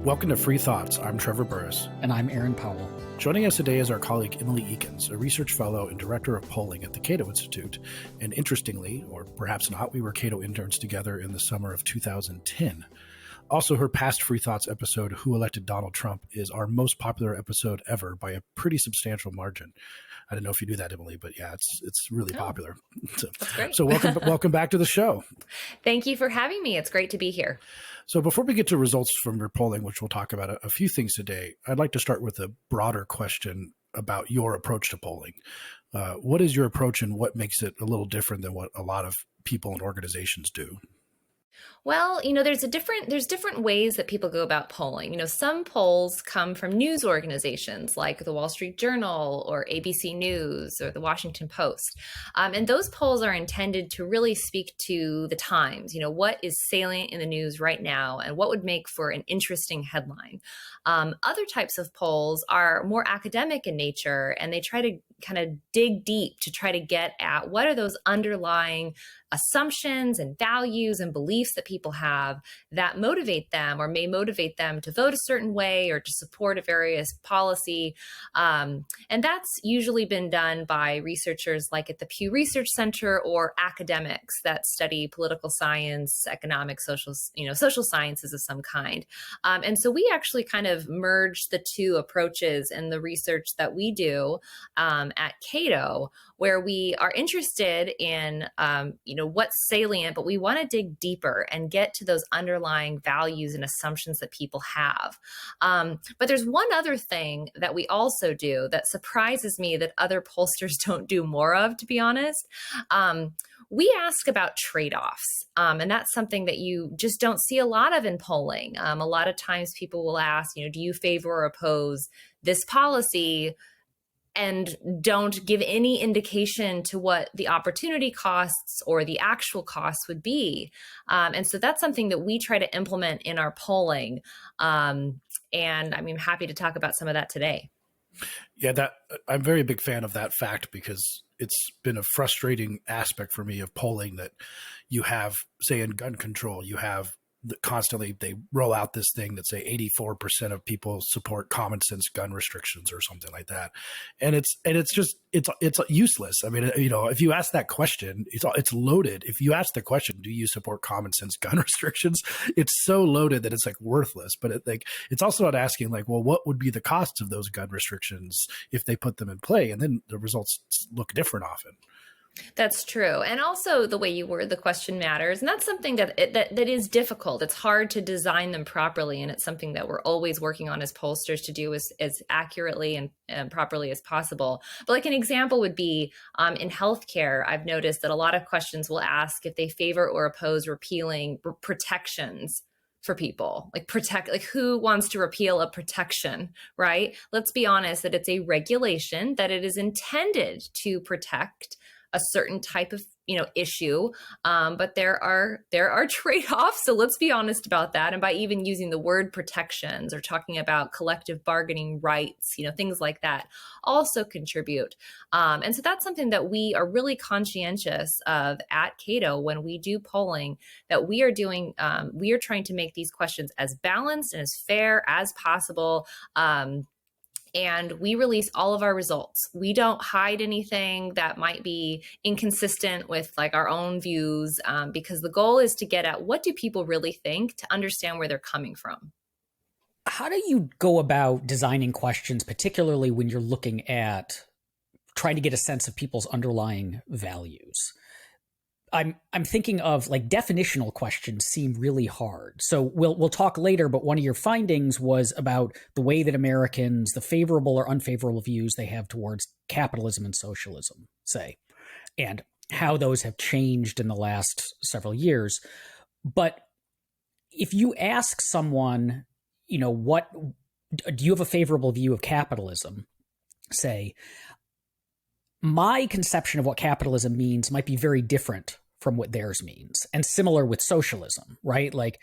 Welcome to Free Thoughts. I'm Trevor Burrus. And I'm Aaron Powell. Joining us today is our colleague Emily Ekins, a research fellow and director of polling at the Cato Institute. And interestingly, or perhaps not, we were Cato interns together in the summer of 2010. Also, her past Free Thoughts episode, Who Elected Donald Trump, is our most popular episode ever by a pretty substantial margin. I don't know if you knew that, Emily, but yeah, it's really popular. That's great. So welcome back to the show. Thank you for having me. It's great to be here. So before we get to results from your polling, which we'll talk about a few things today, I'd like to start with a broader question about your approach to polling. What is your approach and what makes it a little different than what a lot of people and organizations do? Well, there's different ways that people go about polling. Some polls come from news organizations like the Wall Street Journal or ABC News or the Washington Post. And those polls are intended to really speak to the times, what is salient in the news right now and what would make for an interesting headline. Other types of polls are more academic in nature, and they try to kind of dig deep to try to get at what are those underlying assumptions and values and beliefs that people have that motivate them or may motivate them to vote a certain way or to support a various policy. And that's usually been done by researchers like at the Pew Research Center or academics that study political science, economics, social sciences of some kind. And so we actually kind of merge the two approaches in the research that we do at Cato, where we are interested in, what's salient, but we want to dig deeper and get to those underlying values and assumptions that people have. But there's one other thing that we also do that surprises me that other pollsters don't do more of, to be honest. We ask about trade-offs, and that's something that you just don't see a lot of in polling. A lot of times people will ask, do you favor or oppose this policy? And don't give any indication to what the opportunity costs or the actual costs would be. And so that's something that we try to implement in our polling. And I'm happy to talk about some of that today. Yeah, I'm a very big fan of that fact because it's been a frustrating aspect for me of polling that you have, say, in gun control, you have constantly they roll out this thing that say 84% of people support common sense gun restrictions or something like that. And it's just useless. I mean, if you ask that question, it's loaded. If you ask the question, do you support common sense gun restrictions? It's so loaded that it's like worthless, but it's also not asking like, well, what would be the costs of those gun restrictions if they put them in play? And then the results look different often. That's true. And also the way you word the question matters. And that's something that is difficult. It's hard to design them properly. And it's something that we're always working on as pollsters to do as accurately and properly as possible. But like an example would be in healthcare, I've noticed that a lot of questions will ask if they favor or oppose repealing protections for people, like who wants to repeal a protection, right? Let's be honest that it's a regulation that it is intended to protect a certain type of issue, but there are trade-offs. So let's be honest about that. And by even using the word protections or talking about collective bargaining rights, things like that also contribute. And so that's something that we are really conscientious of at Cato when we do polling. That we are doing. We are trying to make these questions as balanced and as fair as possible. And we release all of our results. We don't hide anything that might be inconsistent with like our own views, because the goal is to get at what do people really think, to understand where they're coming from. How do you go about designing questions, particularly when you're looking at trying to get a sense of people's underlying values? I'm thinking of like definitional questions seem really hard. So we'll talk later, but one of your findings was about the way that Americans, the favorable or unfavorable views they have towards capitalism and socialism, say, and how those have changed in the last several years. But if you ask someone, what do you have a favorable view of capitalism? Say, my conception of what capitalism means might be very different from what theirs means. And similar with socialism, right? Like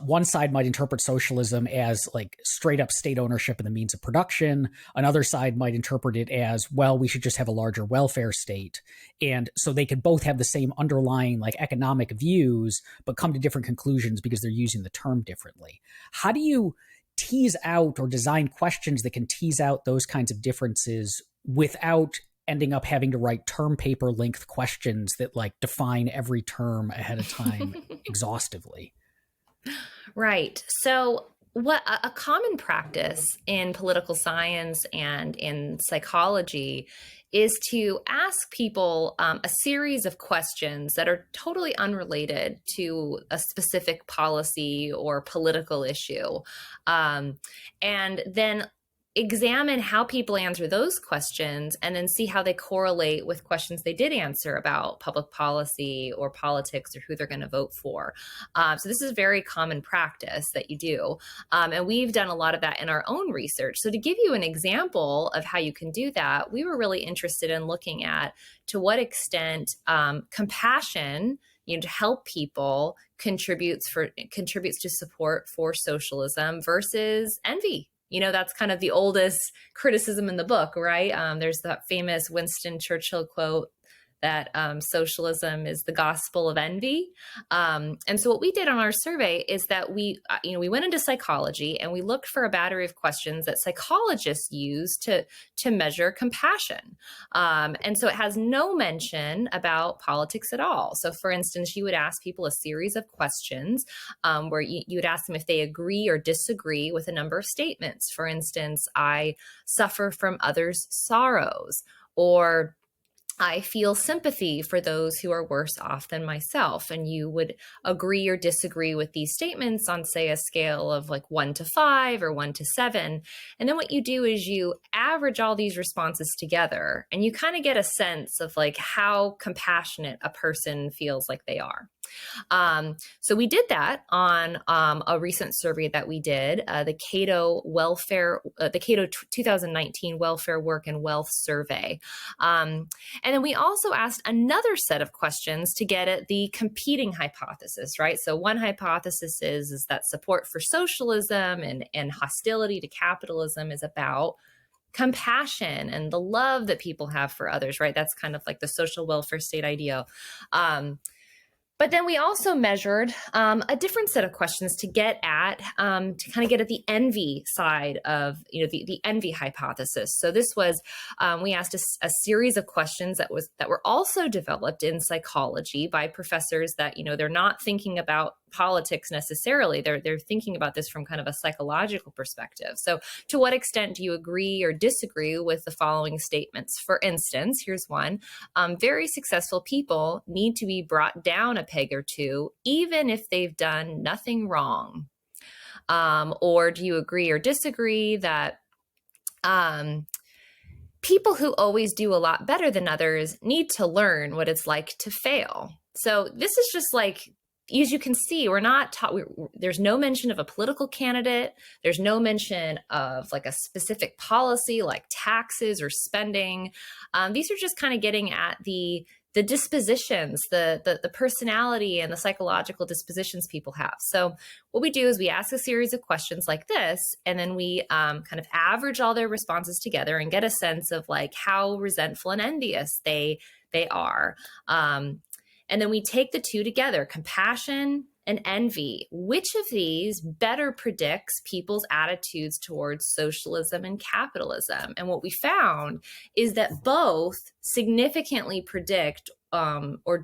one side might interpret socialism as like straight up state ownership and the means of production. Another side might interpret it as, well, we should just have a larger welfare state. And so they could both have the same underlying like economic views, but come to different conclusions because they're using the term differently. How do you tease out or design questions that can tease out those kinds of differences without ending up having to write term paper length questions that like define every term ahead of time exhaustively. Right. So what a common practice in political science and in psychology is to ask people a series of questions that are totally unrelated to a specific policy or political issue. And then examine how people answer those questions and then see how they correlate with questions they did answer about public policy or politics or who they're going to vote for. So this is a very common practice that you do. And we've done a lot of that in our own research. So to give you an example of how you can do that, we were really interested in looking at to what extent compassion, to help people contributes to support for socialism versus envy. That's kind of the oldest criticism in the book, right? There's that famous Winston Churchill quote that socialism is the gospel of envy. And so what we did on our survey is that we went into psychology and we looked for a battery of questions that psychologists use to measure compassion. And so it has no mention about politics at all. So for instance, you would ask people a series of questions where you would ask them if they agree or disagree with a number of statements. For instance, I suffer from others' sorrows, or I feel sympathy for those who are worse off than myself. And you would agree or disagree with these statements on, say, a scale of like 1 to 5 or 1 to 7. And then what you do is you average all these responses together and you kind of get a sense of like how compassionate a person feels like they are. So we did that on a recent survey that we did, the Cato 2019 Welfare Work and Wealth Survey. And then we also asked another set of questions to get at the competing hypothesis, right? So one hypothesis is that support for socialism and hostility to capitalism is about compassion and the love that people have for others, right? That's kind of like the social welfare state ideal. But then we also measured a different set of questions to get at, to kind of get at the envy side of, the envy hypothesis. So this was, we asked a series of questions that were also developed in psychology by professors that, they're not thinking about politics necessarily. They're thinking about this from kind of a psychological perspective. So to what extent do you agree or disagree with the following statements? For instance, here's one. Very successful people need to be brought down a peg or two, even if they've done nothing wrong. Or do you agree or disagree that people who always do a lot better than others need to learn what it's like to fail? So this is just like, as you can see, we're not taught, there's no mention of a political candidate. There's no mention of like a specific policy like taxes or spending. These are just kind of getting at the dispositions, the personality and the psychological dispositions people have. So what we do is we ask a series of questions like this, and then we kind of average all their responses together and get a sense of like how resentful and envious they are. And then we take the two together, compassion and envy. Which of these better predicts people's attitudes towards socialism and capitalism? And what we found is that both significantly predict or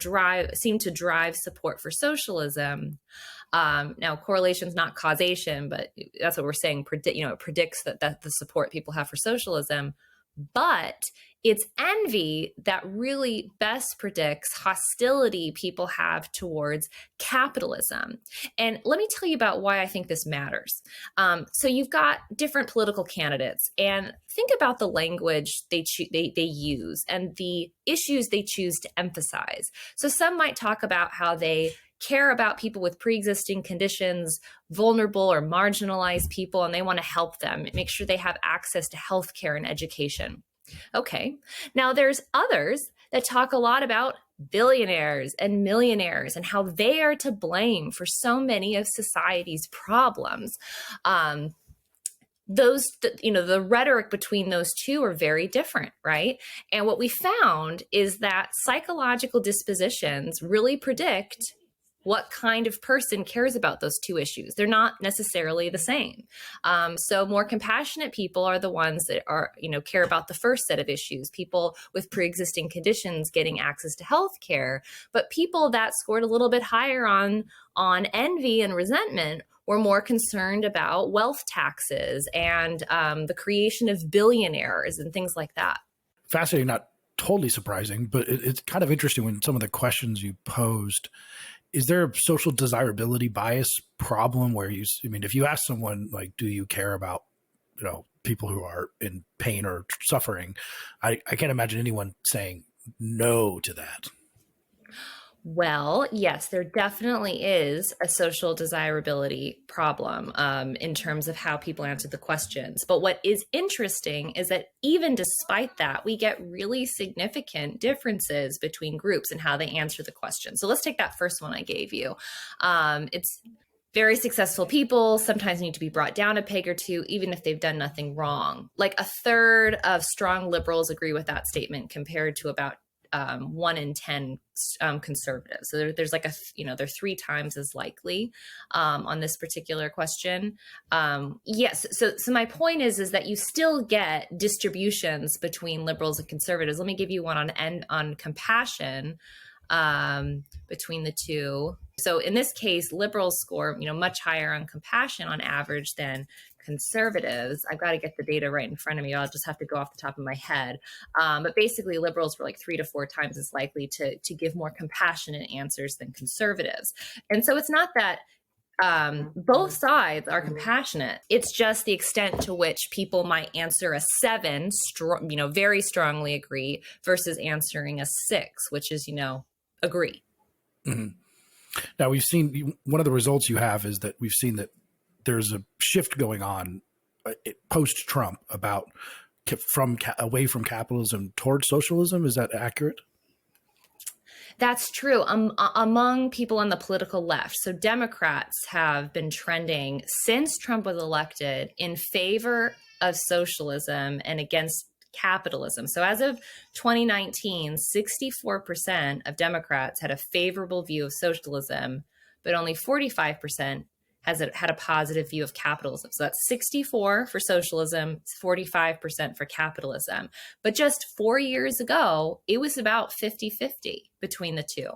seem to drive support for socialism. Now, correlation is not causation, but that's what we're saying. It predicts that the support people have for socialism. But it's envy that really best predicts hostility people have towards capitalism. And let me tell you about why I think this matters. So you've got different political candidates, and think about the language they use and the issues they choose to emphasize. So some might talk about how they care about people with pre-existing conditions, vulnerable or marginalized people, and they want to help them, make sure they have access to healthcare and education. Okay, now there's others that talk a lot about billionaires and millionaires and how they are to blame for so many of society's problems. The rhetoric between those two are very different, right? And what we found is that psychological dispositions really predict what kind of person cares about those two issues? They're not necessarily the same. So more compassionate people are the ones that are, care about the first set of issues, people with pre-existing conditions getting access to health care. But people that scored a little bit higher on envy and resentment were more concerned about wealth taxes and the creation of billionaires and things like that. Fascinating, not totally surprising, but it's kind of interesting when some of the questions you posed. Is there a social desirability bias problem where if you ask someone, like, do you care about, people who are in pain or suffering, I can't imagine anyone saying no to that. Well, yes, there definitely is a social desirability problem in terms of how people answer the questions. But what is interesting is that even despite that, we get really significant differences between groups and how they answer the question. So let's take that first one I gave you. It's very successful people sometimes need to be brought down a peg or two, even if they've done nothing wrong. Like a third of strong liberals agree with that statement compared to about 1 in 10 conservatives. So there's like they're 3 times as likely on this particular question. Yes. So my point is that you still get distributions between liberals and conservatives. Let me give you one on compassion between the two. So in this case, liberals score, much higher on compassion on average than conservatives. I've got to get the data right in front of me. I'll just have to go off the top of my head. But basically, liberals were like 3 to 4 times as likely to give more compassionate answers than conservatives. And so it's not that both sides are compassionate. It's just the extent to which people might answer a 7, very strongly agree, versus answering a 6, which is, agree. Mm-hmm. Now, we've seen one of the results you have is that we've seen that there's a shift going on post-Trump about away from capitalism towards socialism. Is that accurate? That's true. Among people on the political left. So Democrats have been trending since Trump was elected in favor of socialism and against capitalism. So as of 2019, 64% of Democrats had a favorable view of socialism, but only 45% had a positive view of capitalism. So that's 64 for socialism, 45% for capitalism. But just 4 years ago, it was about 50-50 between the two.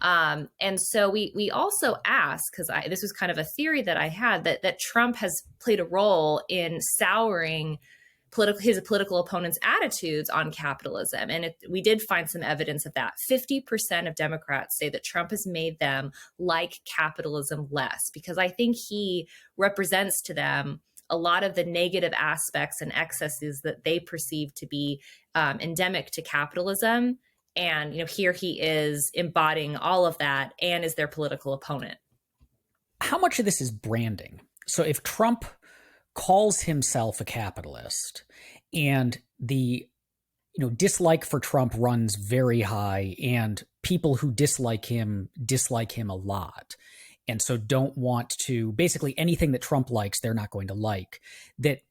And so we also asked, because this was kind of a theory that I had, that Trump has played a role in souring his political opponents' attitudes on capitalism. And we did find some evidence of that. 50% of Democrats say that Trump has made them like capitalism less, because I think he represents to them a lot of the negative aspects and excesses that they perceive to be endemic to capitalism. And, here he is embodying all of that and is their political opponent. How much of this is branding? So if Trump calls himself a capitalist and the dislike for Trump runs very high, and people who dislike him a lot, and so don't want to, basically anything that Trump likes they're not going to like, that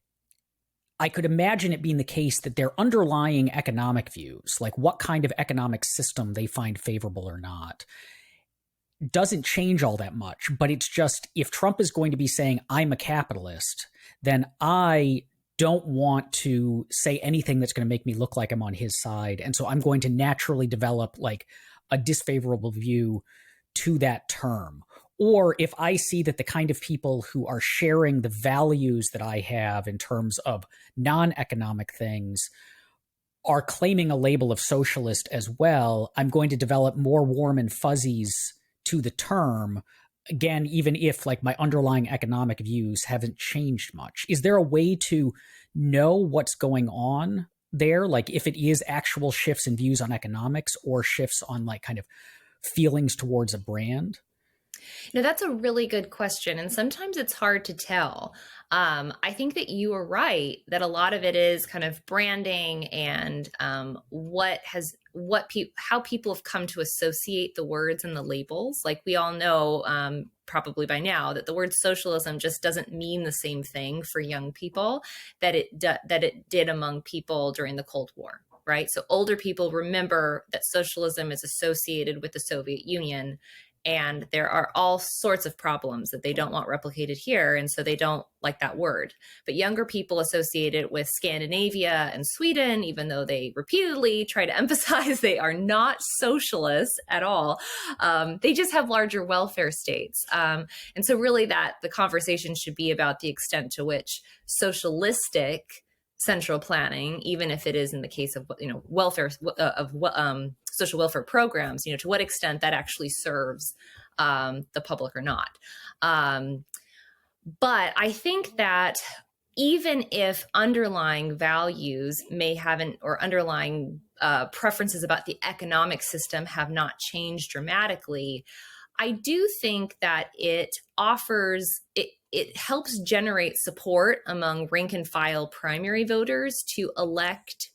I could imagine it being the case that their underlying economic views, like what kind of economic system they find favorable or not, doesn't change all that much. But it's just, if Trump is going to be saying I'm a capitalist, then I don't want to say anything that's going to make me look like I'm on his side. And so I'm going to naturally develop like a disfavorable view to that term. Or if I see that the kind of people who are sharing the values that I have in terms of non-economic things are claiming a label of socialist as well, I'm going to develop more warm and fuzzies to the term, again, even if like my underlying economic views haven't changed much. Is there a way to know what's going on there? Like if it is actual shifts in views on economics or shifts on like kind of feelings towards a brand? No, that's a really good question. And sometimes it's hard to tell. I think that you are right that a lot of it is kind of branding and how people have come to associate the words and the labels. Like we all know probably by now that the word socialism just doesn't mean the same thing for young people that it did among people during the Cold War, right? So older people remember that socialism is associated with the Soviet Union, And there are all sorts of problems that they don't want replicated here. And so they don't like that word. But younger people associate it with Scandinavia and Sweden, even though they repeatedly try to emphasize they are not socialists at all. They just have larger welfare states. And so really that the conversation should be about the extent to which socialistic central planning, even if it is in the case of, welfare social welfare programs, to what extent that actually serves the public or not. But I think that even if underlying values may haven't, or underlying preferences about the economic system have not changed dramatically, I do think that it helps generate support among rank and file primary voters to elect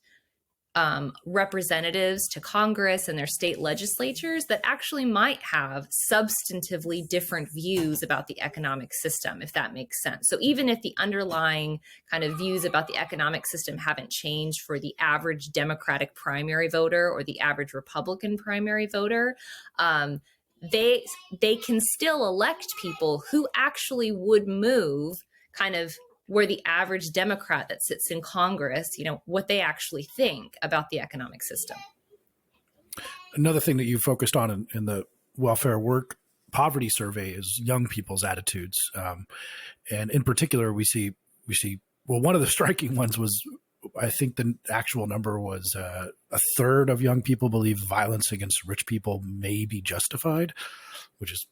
representatives to Congress and their state legislatures that actually might have substantively different views about the economic system, if that makes sense. So even if the underlying kind of views about the economic system haven't changed for the average Democratic primary voter or the average Republican primary voter, they can still elect people who actually would move kind of where the average Democrat that sits in Congress, what they actually think about the economic system. Another thing that you focused on in the welfare work poverty survey is young people's attitudes. And in particular, we see, well, one of the striking ones was, I think the actual number was a third of young people believe violence against rich people may be justified, which is,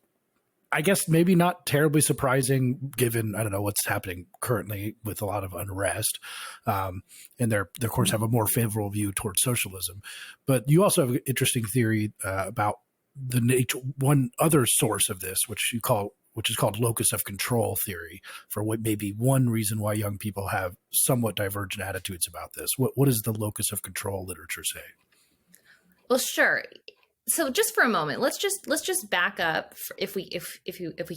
I guess, maybe not terribly surprising given, I don't know, what's happening currently with a lot of unrest. And they of course, have a more favorable view towards socialism. But you also have an interesting theory about the nature, one other source of this, which is called locus of control theory, for what may be one reason why young people have somewhat divergent attitudes about this. What does the locus of control literature say? Well, sure. So just for a moment, let's just back up if we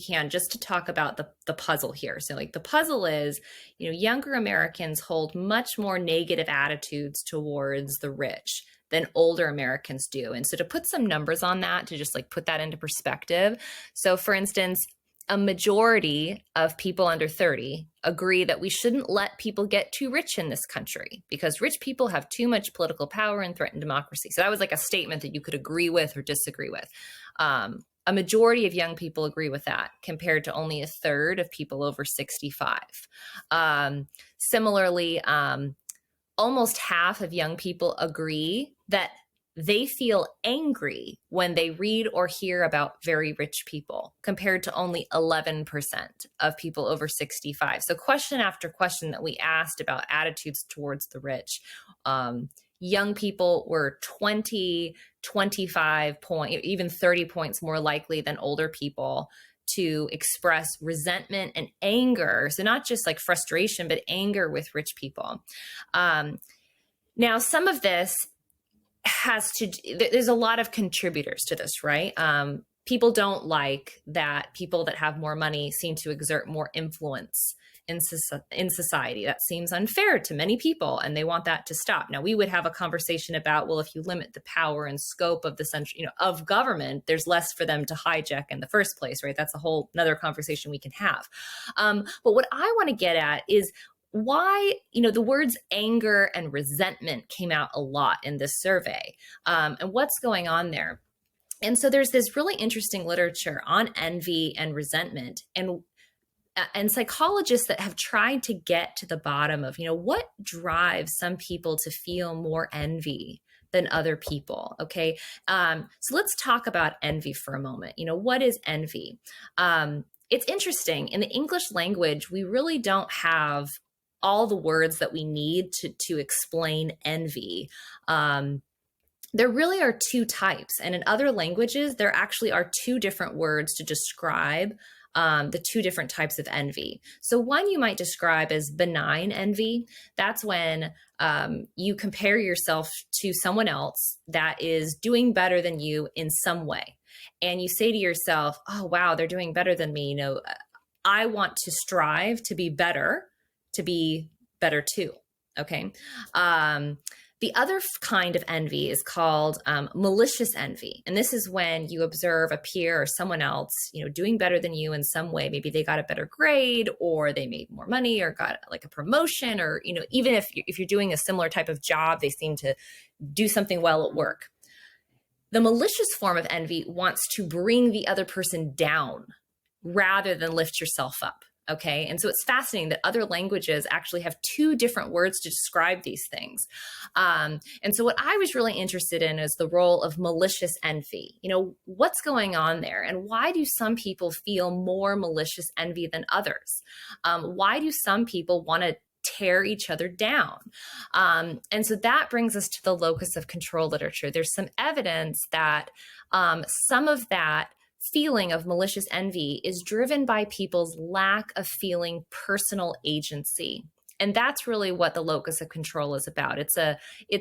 can, just to talk about the puzzle here. So like the puzzle is, younger Americans hold much more negative attitudes towards the rich than older Americans do. And so to put some numbers on that, to just like put that into perspective. So for instance, a majority of people under 30 agree that we shouldn't let people get too rich in this country because rich people have too much political power and threaten democracy. So that was like a statement that you could agree with or disagree with. A majority of young people agree with that, compared to only a third of people over 65. Similarly, almost half of young people agree that they feel angry when they read or hear about very rich people, compared to only 11% of people over 65. So question after question that we asked about attitudes towards the rich, young people were 20, 25 points, even 30 points more likely than older people to express resentment and anger. So not just like frustration, but anger with rich people. Now, some of this there's a lot of contributors to this, right? People don't like that people that have more money seem to exert more influence in society. That seems unfair to many people, and they want that to stop. Now, we would have a conversation about, well, if you limit the power and scope of the central, of government, there's less for them to hijack in the first place, right? That's a whole another conversation we can have. But what I want to get at is why, the words anger and resentment came out a lot in this survey, and what's going on there. And so there's this really interesting literature on envy and resentment, and psychologists that have tried to get to the bottom of, what drives some people to feel more envy than other people. Okay. So let's talk about envy for a moment. What is envy? It's interesting. In the English language, we really don't have all the words that we need to explain envy. There really are two types. And in other languages, there actually are two different words to describe the two different types of envy. So one you might describe as benign envy. That's when you compare yourself to someone else that is doing better than you in some way. And you say to yourself, oh, wow, they're doing better than me. I want to strive to be better too. Okay. The other kind of envy is called malicious envy. And this is when you observe a peer or someone else, doing better than you in some way. Maybe they got a better grade, or they made more money, or got like a promotion, or, even if you're doing a similar type of job, they seem to do something well at work. The malicious form of envy wants to bring the other person down rather than lift yourself up. Okay. And so it's fascinating that other languages actually have two different words to describe these things. And so what I was really interested in is the role of malicious envy. What's going on there, and why do some people feel more malicious envy than others? Why do some people want to tear each other down? And so that brings us to the locus of control literature. There's some evidence that some of that feeling of malicious envy is driven by people's lack of feeling personal agency. And that's really what the locus of control is about. It's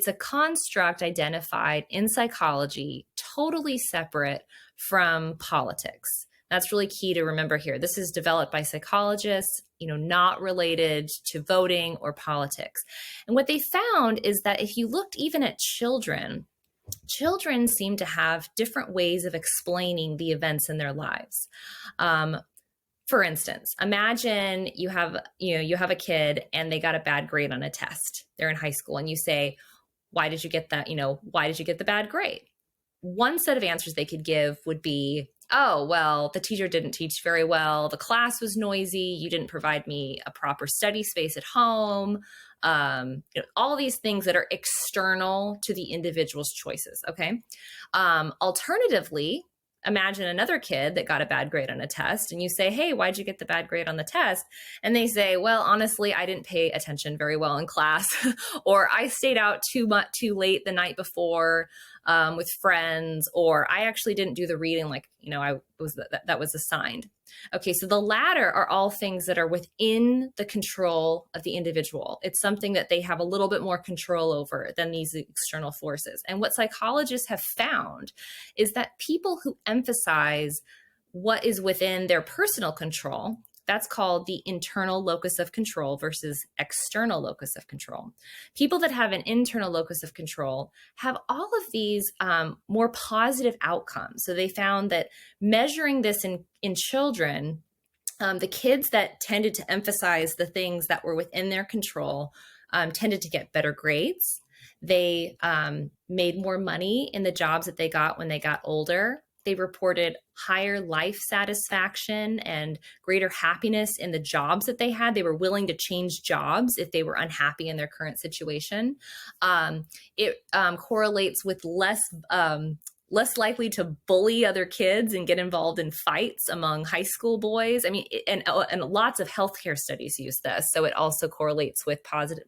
a construct identified in psychology, totally separate from politics. That's really key to remember here. This is developed by psychologists, not related to voting or politics. And what they found is that if you looked even at children seem to have different ways of explaining the events in their lives. For instance, imagine you have a kid and they got a bad grade on a test. They're in high school, and you say, "Why did you get that? Why did you get the bad grade?" One set of answers they could give would be, "Oh, well, the teacher didn't teach very well. The class was noisy. You didn't provide me a proper study space at home." All these things that are external to the individual's choices. Okay. Alternatively, imagine another kid that got a bad grade on a test, and you say, "Hey, why'd you get the bad grade on the test?" And they say, "Well, honestly, I didn't pay attention very well in class," or "I stayed out too late the night before with friends," or "I actually didn't do the reading that was assigned." Okay, so the latter are all things that are within the control of the individual. It's something that they have a little bit more control over than these external forces. And what psychologists have found is that people who emphasize what is within their personal control, that's called the internal locus of control versus external locus of control. People that have an internal locus of control have all of these more positive outcomes. So they found that measuring this in children, the kids that tended to emphasize the things that were within their control tended to get better grades. They made more money in the jobs that they got when they got older. They reported higher life satisfaction and greater happiness in the jobs that they had. They were willing to change jobs if they were unhappy in their current situation. It correlates with less likely to bully other kids and get involved in fights among high school boys. I mean, and lots of healthcare studies use this. So it also correlates with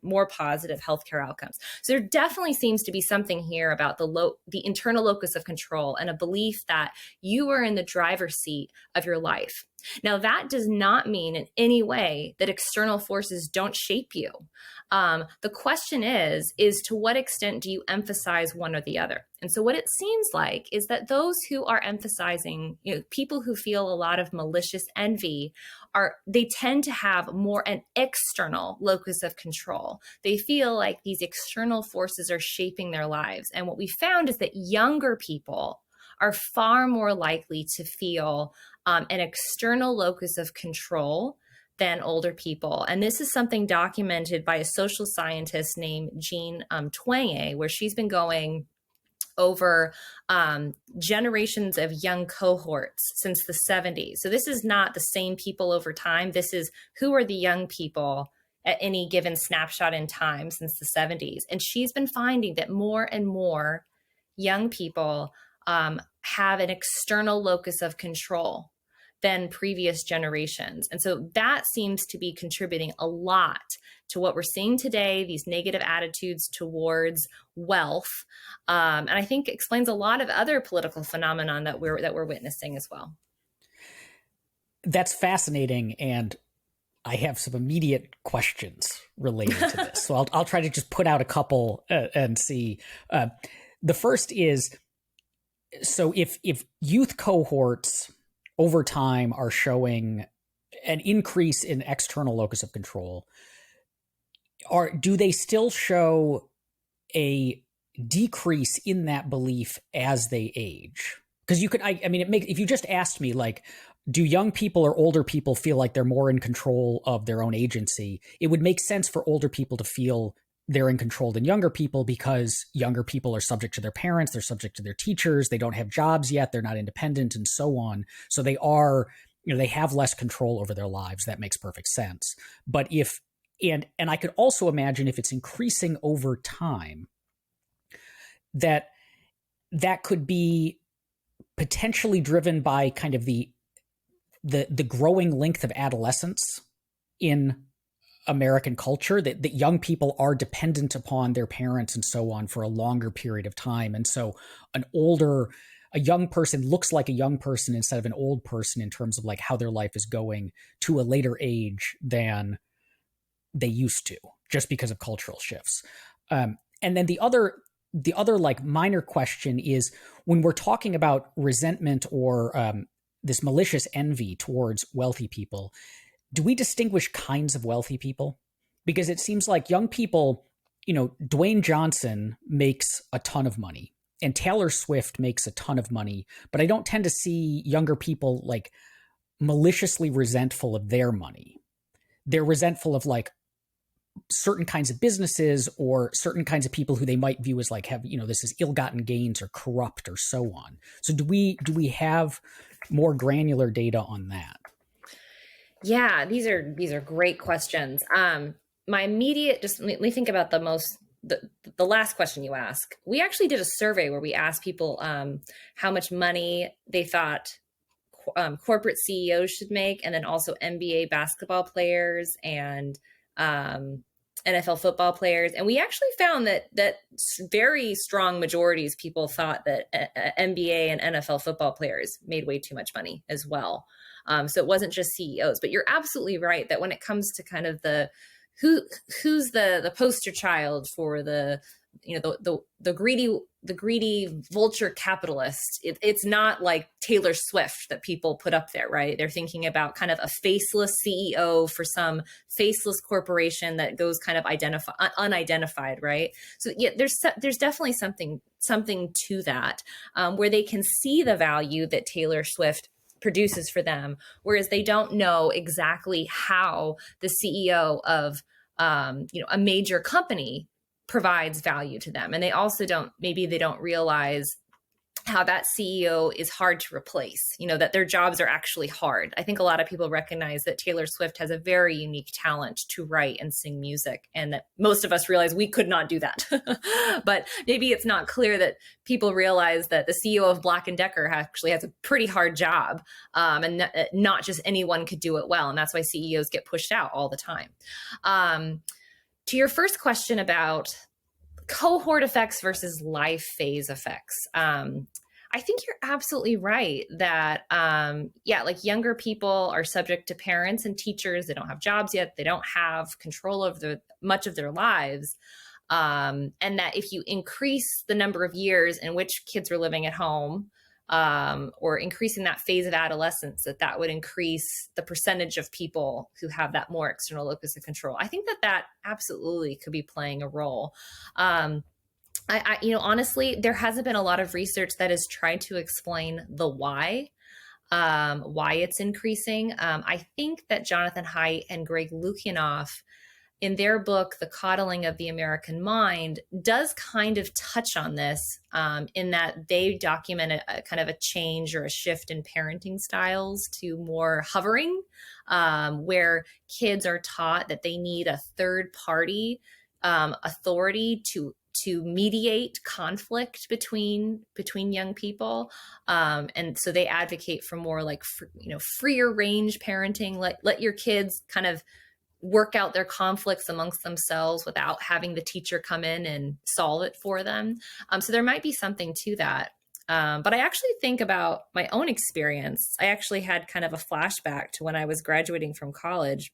more positive healthcare outcomes. So there definitely seems to be something here about the internal locus of control and a belief that you are in the driver's seat of your life. Now, that does not mean in any way that external forces don't shape you. The question is to what extent do you emphasize one or the other? And so what it seems like is that those who are emphasizing, people who feel a lot of malicious envy they tend to have more an external locus of control. They feel like these external forces are shaping their lives. And what we found is that younger people are far more likely to feel an external locus of control than older people. And this is something documented by a social scientist named Jean Twenge, where she's been going over generations of young cohorts since the 70s. So this is not the same people over time. This is who are the young people at any given snapshot in time since the 70s. And she's been finding that more and more young people have an external locus of control than previous generations. And so that seems to be contributing a lot to what we're seeing today, these negative attitudes towards wealth. And I think explains a lot of other political phenomenon that we're witnessing as well. That's fascinating. And I have some immediate questions related to this. So I'll try to just put out a couple and see. The first is, so if youth cohorts over time are showing an increase in external locus of control, do they still show a decrease in that belief as they age? Because you could, I mean, if you just asked me, like, do young people or older people feel like they're more in control of their own agency? It would make sense for older people to feel they're in control than younger people, because younger people are subject to their parents, they're subject to their teachers, they don't have jobs yet, they're not independent, and so on. So they are, they have less control over their lives. That makes perfect sense. But if, and I could also imagine if it's increasing over time, that could be potentially driven by kind of the growing length of adolescence in American culture, that young people are dependent upon their parents and so on for a longer period of time. And so a young person looks like a young person instead of an old person in terms of like how their life is going to a later age than they used to, just because of cultural shifts. And then the other like minor question is, when we're talking about resentment or this malicious envy towards wealthy people, do we distinguish kinds of wealthy people? Because it seems like young people, Dwayne Johnson makes a ton of money and Taylor Swift makes a ton of money, but I don't tend to see younger people like maliciously resentful of their money. They're resentful of like certain kinds of businesses or certain kinds of people who they might view as like have, this is ill-gotten gains or corrupt or so on. So do we have more granular data on that? Yeah, these are great questions. My immediate, just let me think about the last question you asked. We actually did a survey where we asked people how much money they thought corporate CEOs should make, and then also NBA basketball players and NFL football players. And we actually found that very strong majorities people thought that NBA and NFL football players made way too much money as well. So it wasn't just CEOs, but you're absolutely right that when it comes to kind of who's the poster child for the greedy vulture capitalist, it's not like Taylor Swift that people put up there, right? They're thinking about kind of a faceless CEO for some faceless corporation that goes kind of unidentified, right? So yeah, there's definitely something to that, where they can see the value that Taylor Swift produces for them, whereas they don't know exactly how the CEO of a major company provides value to them. And they also don't realize how that CEO is hard to replace, that their jobs are actually hard. I think a lot of people recognize that Taylor Swift has a very unique talent to write and sing music, and that most of us realize we could not do that. But maybe it's not clear that people realize that the CEO of Black & Decker actually has a pretty hard job, and not just anyone could do it well. And that's why CEOs get pushed out all the time. To your first question about cohort effects versus life phase effects, I think you're absolutely right that, like younger people are subject to parents and teachers. They don't have jobs yet. They don't have control over much of their lives. And that if you increase the number of years in which kids are living at home, or increasing that phase of adolescence, that would increase the percentage of people who have that more external locus of control. I think that absolutely could be playing a role. I honestly, there hasn't been a lot of research that has tried to explain the why it's increasing. I think that Jonathan Haidt and Greg Lukianoff, in their book, The Coddling of the American Mind, does kind of touch on this, in that they document a kind of a change or a shift in parenting styles to more hovering, where kids are taught that they need a third party authority to mediate conflict between young people. And so they advocate for more like, freer range parenting, let your kids kind of work out their conflicts amongst themselves without having the teacher come in and solve it for them. So there might be something to that. But I actually think about my own experience. I actually had kind of a flashback to when I was graduating from college.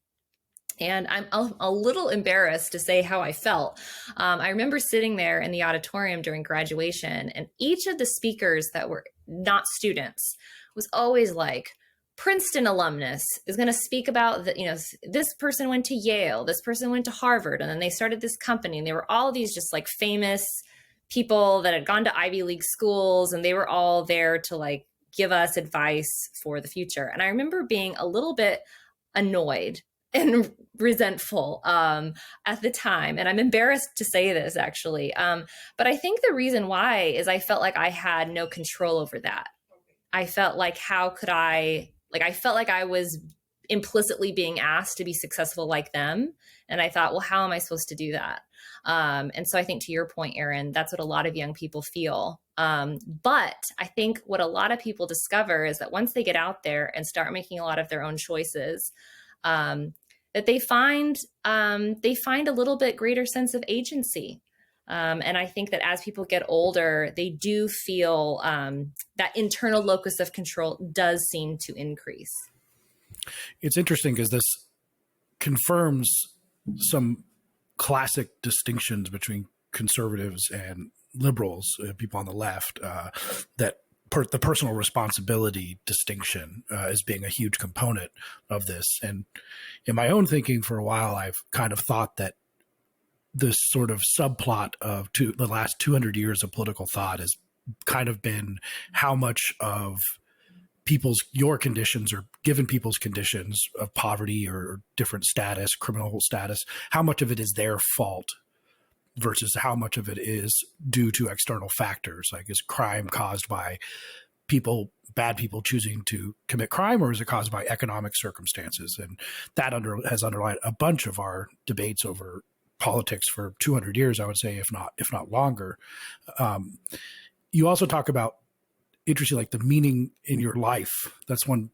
And I'm a little embarrassed to say how I felt. I remember sitting there in the auditorium during graduation, and each of the speakers that were not students was always like, Princeton alumnus is going to speak about this person went to Yale, this person went to Harvard, and then they started this company, and they were all these just like famous people that had gone to Ivy League schools, and they were all there to like give us advice for the future. And I remember being a little bit annoyed and resentful at the time. And I'm embarrassed to say this actually. But I think the reason why is I felt like I had no control over that. I felt like, I felt like I was implicitly being asked to be successful like them. And I thought, well, how am I supposed to do that? And so I think to your point, Aaron, that's what a lot of young people feel. But I think what a lot of people discover is that once they get out there and start making a lot of their own choices, that they find a little bit greater sense of agency. And I think that as people get older, they do feel that internal locus of control does seem to increase. It's interesting because this confirms some classic distinctions between conservatives and liberals, people on the left, that the personal responsibility distinction as being a huge component of this. And in my own thinking for a while, I've kind of thought that this sort of subplot of the last 200 years of political thought has kind of been how much of your conditions or given people's conditions of poverty or different status, criminal status, how much of it is their fault versus how much of it is due to external factors. Like, is crime caused by bad people choosing to commit crime, or is it caused by economic circumstances? And that has underlined a bunch of our debates over politics for 200 years, I would say, if not longer. You also talk about, interesting, like the meaning in your life. That's one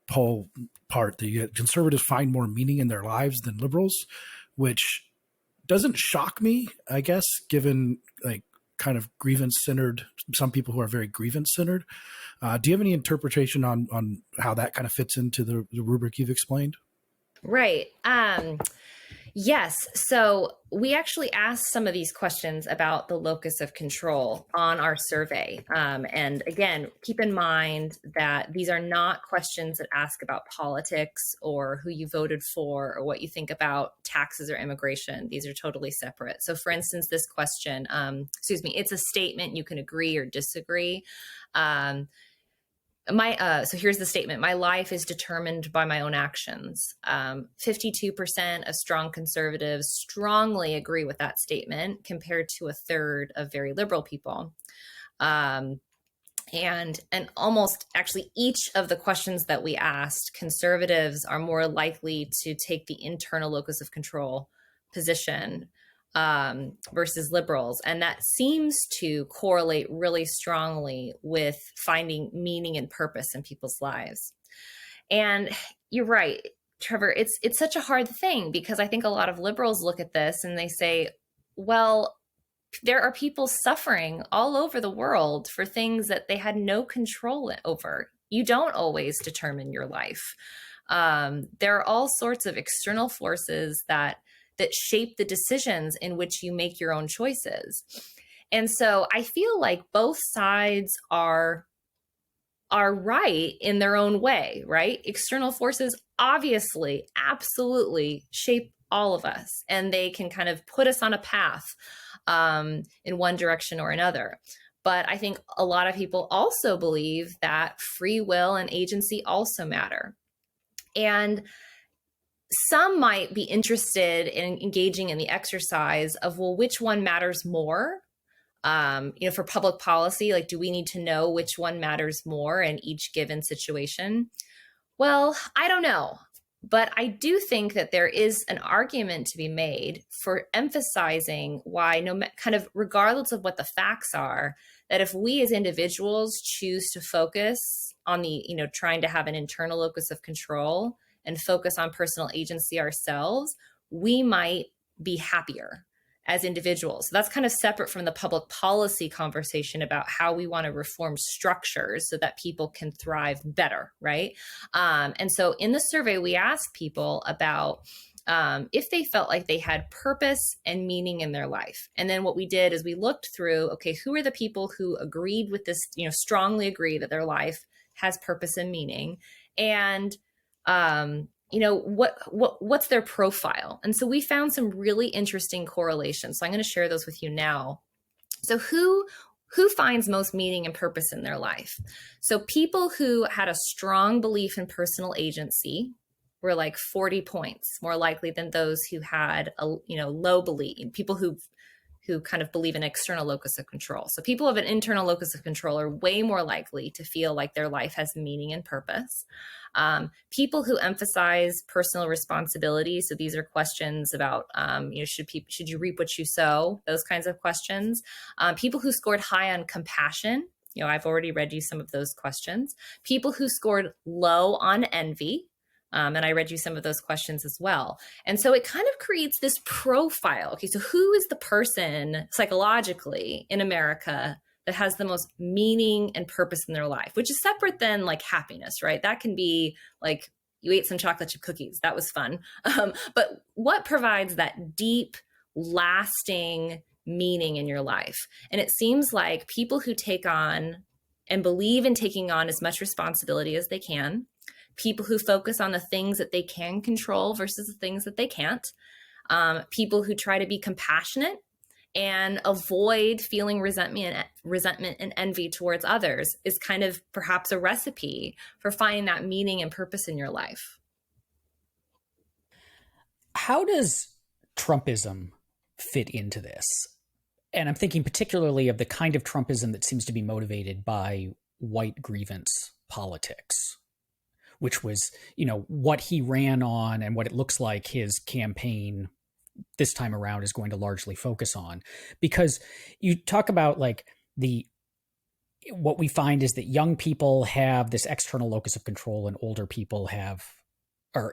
whole part. The conservatives find more meaning in their lives than liberals, which doesn't shock me, I guess, given like kind of grievance-centered, some people who are very grievance-centered. Do you have any interpretation on how that kind of fits into the rubric you've explained? Right. Yes. So we actually asked some of these questions about the locus of control on our survey. And again, keep in mind that these are not questions that ask about politics or who you voted for or what you think about taxes or immigration. These are totally separate. So for instance, this question, it's a statement. You can agree or disagree. So here's the statement. My life is determined by my own actions. 52% of strong conservatives strongly agree with that statement compared to a third of very liberal people. And almost actually each of the questions that we asked, conservatives are more likely to take the internal locus of control position versus liberals. And that seems to correlate really strongly with finding meaning and purpose in people's lives. And you're right, Trevor, it's such a hard thing because I think a lot of liberals look at this and they say, well, there are people suffering all over the world for things that they had no control over. You don't always determine your life. There are all sorts of external forces that shape the decisions in which you make your own choices. And so I feel like both sides are right in their own way, right? External forces obviously, absolutely shape all of us, and they can kind of put us on a path in one direction or another. But I think a lot of people also believe that free will and agency also matter. And some might be interested in engaging in the exercise of, well, which one matters more? For public policy, like, do we need to know which one matters more in each given situation? Well, I don't know. But I do think that there is an argument to be made for emphasizing why, kind of regardless of what the facts are, that if we as individuals choose to focus on trying to have an internal locus of control and focus on personal agency ourselves, we might be happier as individuals. So that's kind of separate from the public policy conversation about how we want to reform structures so that people can thrive better, right? And so in the survey, we asked people about if they felt like they had purpose and meaning in their life. And then what we did is we looked through, okay, who are the people who agreed with this, strongly agree that their life has purpose and meaning? and what's their profile. And so we found some really interesting correlations. So I'm going to share those with you now. So who finds most meaning and purpose in their life? So people who had a strong belief in personal agency were like 40 points more likely than those who had a low belief. People who kind of believe in external locus of control. So people of an internal locus of control are way more likely to feel like their life has meaning and purpose. People who emphasize personal responsibility. So these are questions about, should you reap what you sow? Those kinds of questions. People who scored high on compassion. I've already read you some of those questions. People who scored low on envy. And I read you some of those questions as well. And so it kind of creates this profile. Okay, so who is the person psychologically in America that has the most meaning and purpose in their life, which is separate than like happiness, right? That can be like you ate some chocolate chip cookies. That was fun. But what provides that deep, lasting meaning in your life? And it seems like people who take on and believe in taking on as much responsibility as they can, people who focus on the things that they can control versus the things that they can't, people who try to be compassionate and avoid feeling resentment and envy towards others is kind of perhaps a recipe for finding that meaning and purpose in your life. How does Trumpism fit into this? And I'm thinking particularly of the kind of Trumpism that seems to be motivated by white grievance politics, which was, what he ran on and what it looks like his campaign this time around is going to largely focus on. Because you talk about like what we find is that young people have this external locus of control and older people have,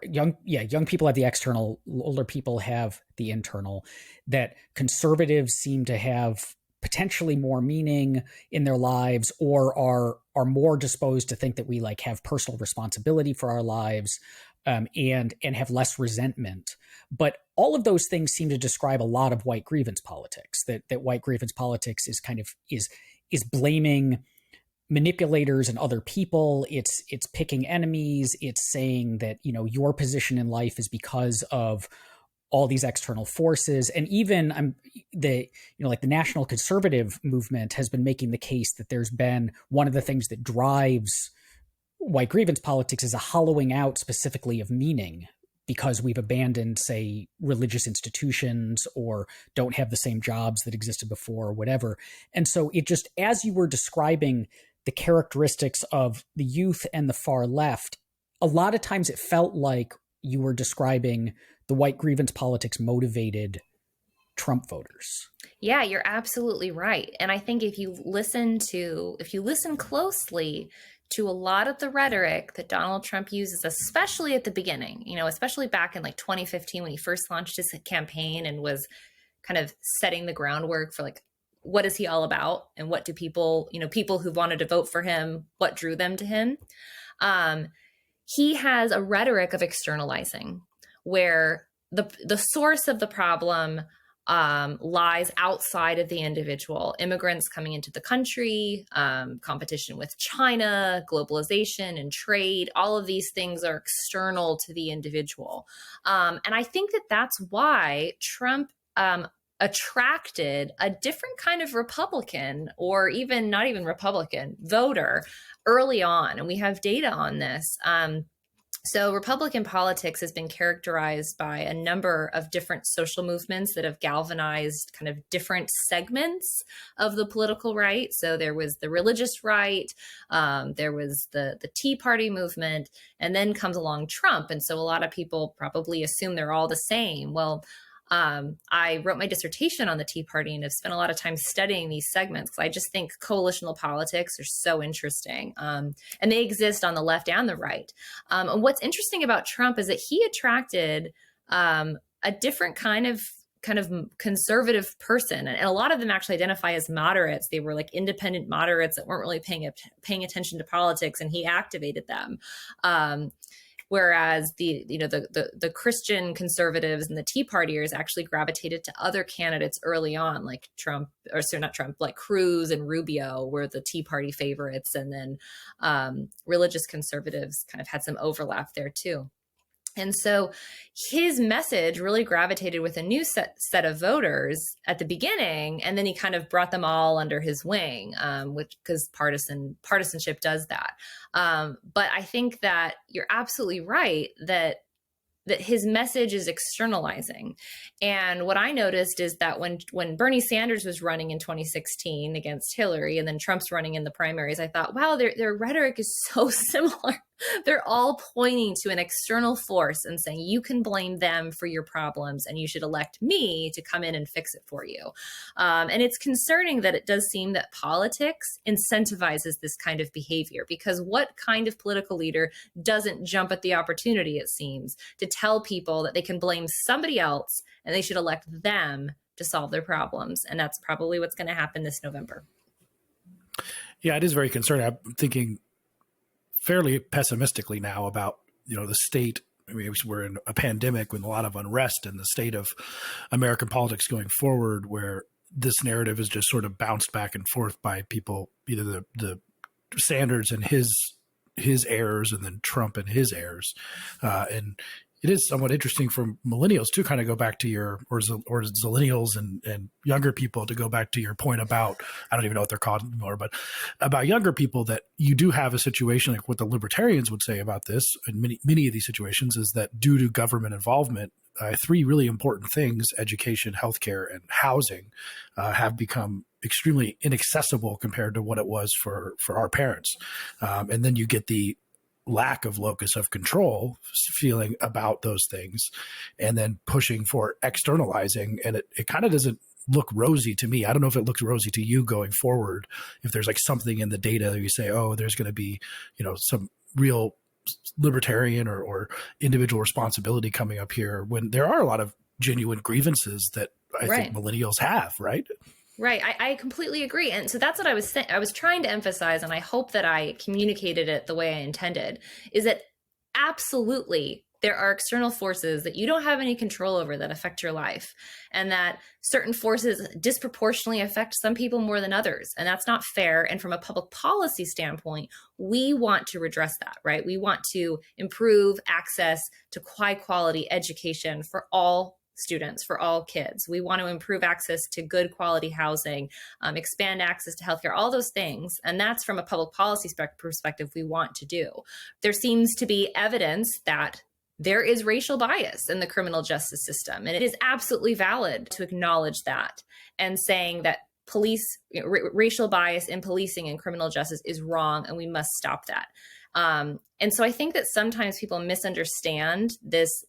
young people have the external, older people have the internal, that conservatives seem to have potentially more meaning in their lives or are more disposed to think that we like have personal responsibility for our lives and have less resentment. But all of those things seem to describe a lot of white grievance politics, that white grievance politics is kind of is blaming manipulators and other people. It's picking enemies. It's saying that, your position in life is because of all these external forces. And even the national conservative movement has been making the case that there's been one of the things that drives white grievance politics is a hollowing out specifically of meaning, because we've abandoned, say, religious institutions or don't have the same jobs that existed before or whatever. And so it just, as you were describing the characteristics of the youth and the far left, a lot of times it felt like you were describing the white grievance politics motivated Trump voters. Yeah, you're absolutely right. And I think if you listen closely to a lot of the rhetoric that Donald Trump uses, especially at the beginning, especially back in like 2015 when he first launched his campaign and was kind of setting the groundwork for like, what is he all about? And what do people who wanted to vote for him, what drew them to him? He has a rhetoric of externalizing, where the source of the problem lies outside of the individual. Immigrants coming into the country, competition with China, globalization and trade, all of these things are external to the individual. And I think that that's why Trump attracted a different kind of Republican, or even not even Republican, voter early on. And we have data on this. So Republican politics has been characterized by a number of different social movements that have galvanized kind of different segments of the political right. So there was the religious right, there was the Tea Party movement, and then comes along Trump. And so a lot of people probably assume they're all the same. Well, I wrote my dissertation on the Tea Party and have spent a lot of time studying these segments because I just think coalitional politics are so interesting. And they exist on the left and the right. And what's interesting about Trump is that he attracted a different kind of conservative person. And a lot of them actually identify as moderates. They were like independent moderates that weren't really paying attention to politics, and he activated them. whereas the Christian conservatives and the Tea Partiers actually gravitated to other candidates early on, like Trump, or sorry, not Trump, like Cruz and Rubio were the Tea Party favorites, and then religious conservatives kind of had some overlap there too. And so his message really gravitated with a new set of voters at the beginning, and then he kind of brought them all under his wing, which because partisanship does that. But I think that you're absolutely right that his message is externalizing. And what I noticed is that when Bernie Sanders was running in 2016 against Hillary, and then Trump's running in the primaries, I thought, wow, their rhetoric is so similar. They're all pointing to an external force and saying, you can blame them for your problems and you should elect me to come in and fix it for you. And it's concerning that it does seem that politics incentivizes this kind of behavior, because what kind of political leader doesn't jump at the opportunity, it seems, to tell people that they can blame somebody else and they should elect them to solve their problems. And that's probably what's going to happen this November. Yeah, it is very concerning. I'm thinking fairly pessimistically now about, the state. I mean, we're in a pandemic with a lot of unrest, and the state of American politics going forward, where this narrative is just sort of bounced back and forth by people, either the Sanders and his heirs, and then Trump and his heirs. And it is somewhat interesting for millennials to kind of go back to or zillennials and younger people, to go back to your point about, I don't even know what they're called anymore, but about younger people, that you do have a situation like what the libertarians would say about this in many of these situations, is that due to government involvement, three really important things, education, healthcare, and housing, have become extremely inaccessible compared to what it was for our parents. And then you get the lack of locus of control feeling about those things, and then pushing for externalizing. And it kind of doesn't look rosy to me. I don't know if it looks rosy to you going forward, if there's like something in the data that you say, oh, there's going to be, some real libertarian or individual responsibility coming up here, when there are a lot of genuine grievances that I think millennials have, right? Right. I completely agree. And so that's what I was saying. I was trying to emphasize, and I hope that I communicated it the way I intended, is that absolutely there are external forces that you don't have any control over that affect your life, and that certain forces disproportionately affect some people more than others. And that's not fair. And from a public policy standpoint, we want to redress that, right? We want to improve access to high quality education for all students, for all kids. We want to improve access to good quality housing, expand access to healthcare, all those things. And that's from a public policy perspective we want to do. There seems to be evidence that there is racial bias in the criminal justice system. And it is absolutely valid to acknowledge that, and saying that racial bias in policing and criminal justice is wrong, and we must stop that. And so I think that sometimes people misunderstand this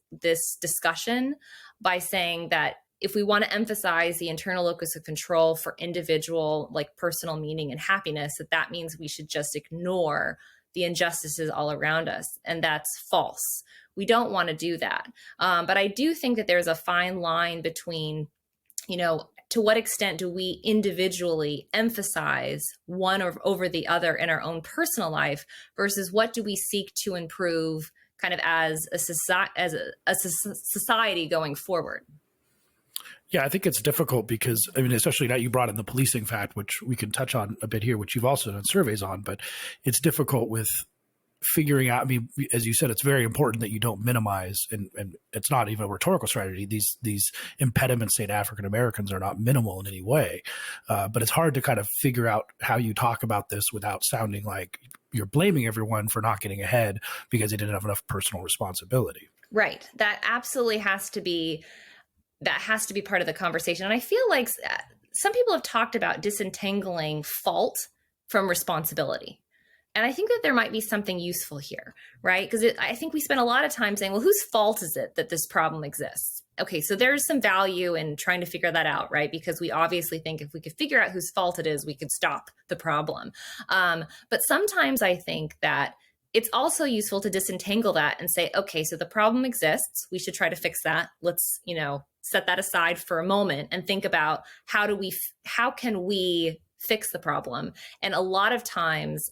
discussion by saying that if we want to emphasize the internal locus of control for individual, like personal meaning and happiness, that means we should just ignore the injustices all around us. And that's false. We don't want to do that. But I do think that there's a fine line between, to what extent do we individually emphasize one over the other in our own personal life, versus what do we seek to improve kind of as a society going forward? Yeah, I think it's difficult because, especially now you brought in the policing fact, which we can touch on a bit here, which you've also done surveys on, but it's difficult with figuring out, as you said, it's very important that you don't minimize, and it's not even a rhetorical strategy. These impediments to African Americans are not minimal in any way, but it's hard to kind of figure out how you talk about this without sounding like you're blaming everyone for not getting ahead because they didn't have enough personal responsibility. Right. That absolutely has to be part of the conversation. And I feel like some people have talked about disentangling fault from responsibility. And I think that there might be something useful here, right? Because I think we spend a lot of time saying, well, whose fault is it that this problem exists? Okay, so there's some value in trying to figure that out, right? Because we obviously think if we could figure out whose fault it is, we could stop the problem. But sometimes I think that it's also useful to disentangle that and say, okay, so the problem exists. We should try to fix that. Let's, set that aside for a moment and think about how can we fix the problem? And a lot of times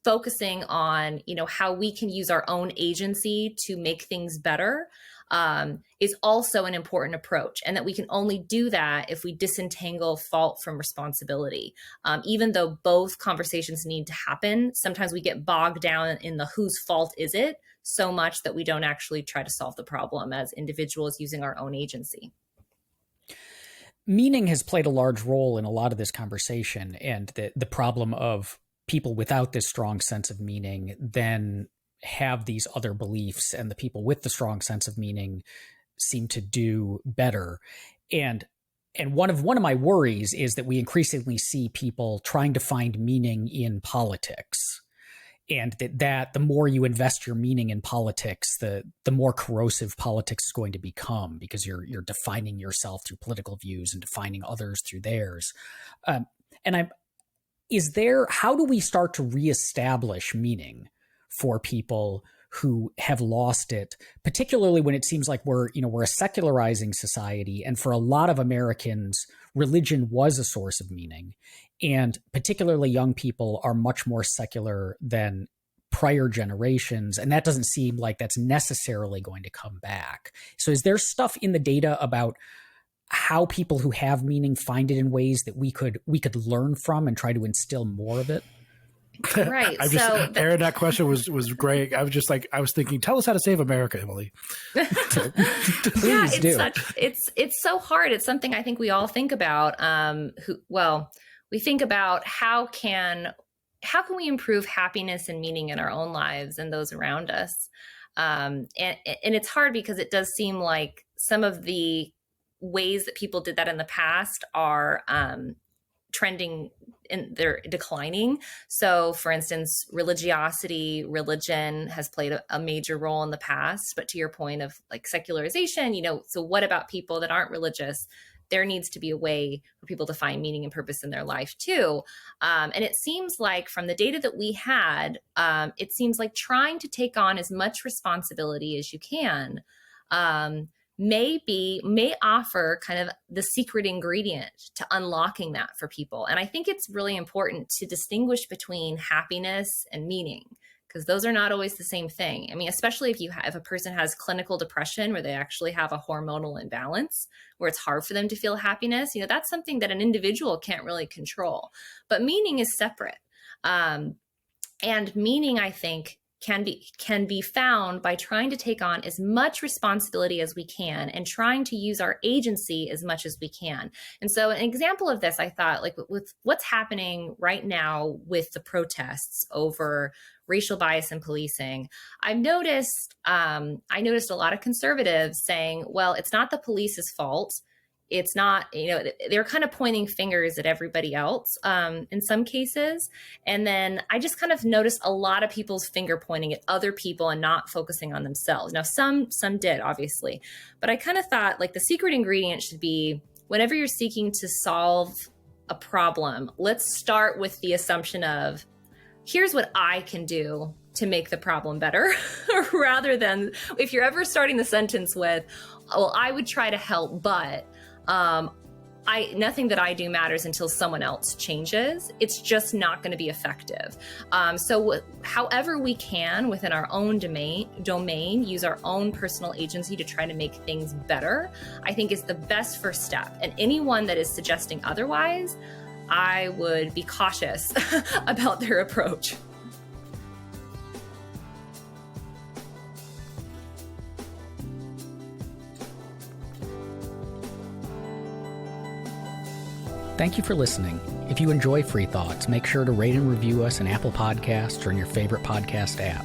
focusing on, how we can use our own agency to make things better is also an important approach, and that we can only do that if we disentangle fault from responsibility. Even though both conversations need to happen, sometimes we get bogged down in the whose fault is it so much that we don't actually try to solve the problem as individuals using our own agency. Meaning has played a large role in a lot of this conversation, and the problem of people without this strong sense of meaning then have these other beliefs, and the people with the strong sense of meaning seem to do better. And one of my worries is that we increasingly see people trying to find meaning in politics, and that the more you invest your meaning in politics, the more corrosive politics is going to become, because you're defining yourself through political views and defining others through theirs. How do we start to reestablish meaning for people who have lost it, particularly when it seems like we're a secularizing society, and for a lot of Americans, religion was a source of meaning, and particularly young people are much more secular than prior generations, and that doesn't seem like that's necessarily going to come back. So is there stuff in the data about how people who have meaning find it in ways that we could learn from and try to instill more of it? Right. Aaron, that question was great. I was thinking, tell us how to save America, Emily. Please do. It's so hard. It's something I think we all think about. We think about how can we improve happiness and meaning in our own lives and those around us. And it's hard because it does seem like some of the ways that people did that in the past are trending, and they're declining. So for instance, religion has played a major role in the past, but to your point of like secularization, so what about people that aren't religious? There needs to be a way for people to find meaning and purpose in their life too. And it seems like from the data that we had, it seems like trying to take on as much responsibility as you can may offer kind of the secret ingredient to unlocking that for people. And I think it's really important to distinguish between happiness and meaning, because those are not always the same thing. I mean, especially if a person has clinical depression where they actually have a hormonal imbalance, where it's hard for them to feel happiness, that's something that an individual can't really control. But meaning is separate. And meaning, I think, can be found by trying to take on as much responsibility as we can and trying to use our agency as much as we can. And so an example of this, I thought, like with what's happening right now with the protests over racial bias and policing, I noticed a lot of conservatives saying, well, it's not the police's fault. It's not, they're kind of pointing fingers at everybody else in some cases. And then I just kind of noticed a lot of people's finger pointing at other people and not focusing on themselves. Now, some did, obviously. But I kind of thought like the secret ingredient should be whenever you're seeking to solve a problem, let's start with the assumption of, here's what I can do to make the problem better, rather than if you're ever starting the sentence with, well, I would try to help, but nothing that I do matters until someone else changes. It's just not going to be effective. So however we can within our own domain, use our own personal agency to try to make things better, I think is the best first step. And anyone that is suggesting otherwise, I would be cautious about their approach. Thank you for listening. If you enjoy Free Thoughts, make sure to rate and review us in Apple Podcasts or in your favorite podcast app.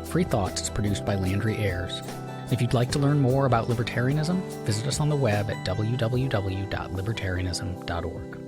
Free Thoughts is produced by Landry Ayers. If you'd like to learn more about libertarianism, visit us on the web at www.libertarianism.org.